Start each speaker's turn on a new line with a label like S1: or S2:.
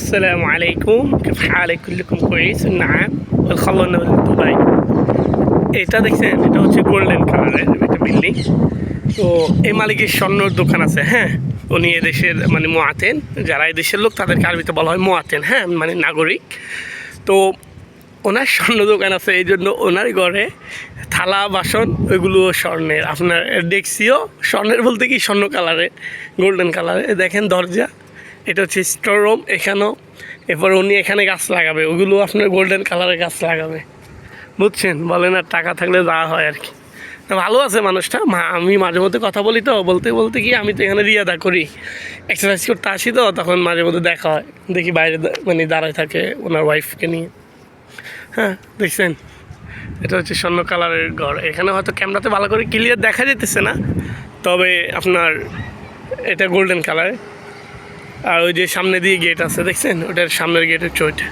S1: السلام عليكم، كيف حالك؟ كلكم كويس؟ نعم. خلونا Dubai. এটা দেখছেন, এটা হচ্ছে গোল্ডেন কালারের একটা বিল্ডিং। তো এই মালিকের স্বর্ণর দোকান আছে। হ্যাঁ, উনি এদেশের মানে মোয়াতেন, যারা এদেশের লোক তাদেরকে আরবিতে বলা হয় মোয়াতেন। হ্যাঁ, মানে নাগরিক। তো ওনার স্বর্ণ দোকান আছে, এই জন্য ওনার ঘরে থালা বাসন ওইগুলো স্বর্ণের, আপনার ডেক্সিও স্বর্ণের বলতে কি স্বর্ণ কালারে, গোল্ডেন কালারে। দেখেন দরজা, এটা হচ্ছে স্টোর রুম। এখানেও এরপর উনি এখানে গাছ লাগাবে, ওগুলো আপনার গোল্ডেন কালারের গাছ লাগাবে, বুঝছেন? বলেন আর টাকা থাকলে যাওয়া হয় আর কি। ভালো আছে মানুষটা। আমি মাঝে মধ্যে কথা বলি, তো বলতে বলতে কি আমি তো এখানে রিয়াদা করি, এক্সারসাইজ করতে আসি, তো তখন মাঝে মধ্যে দেখা হয়, দেখি বাইরে মানে দাঁড়ায় থাকে ওনার ওয়াইফকে নিয়ে। হ্যাঁ, দেখছেন, এটা হচ্ছে স্বর্ণ কালারের ঘর। এখানে হয়তো ক্যামেরাতে ভালো করে ক্লিয়ার দেখা যেতেছে না, তবে আপনার এটা গোল্ডেন কালার। আর ওই যে সামনে দিয়ে গেট আছে, দেখছেন, ওটার সামনের গেট হচ্ছে ওইটা।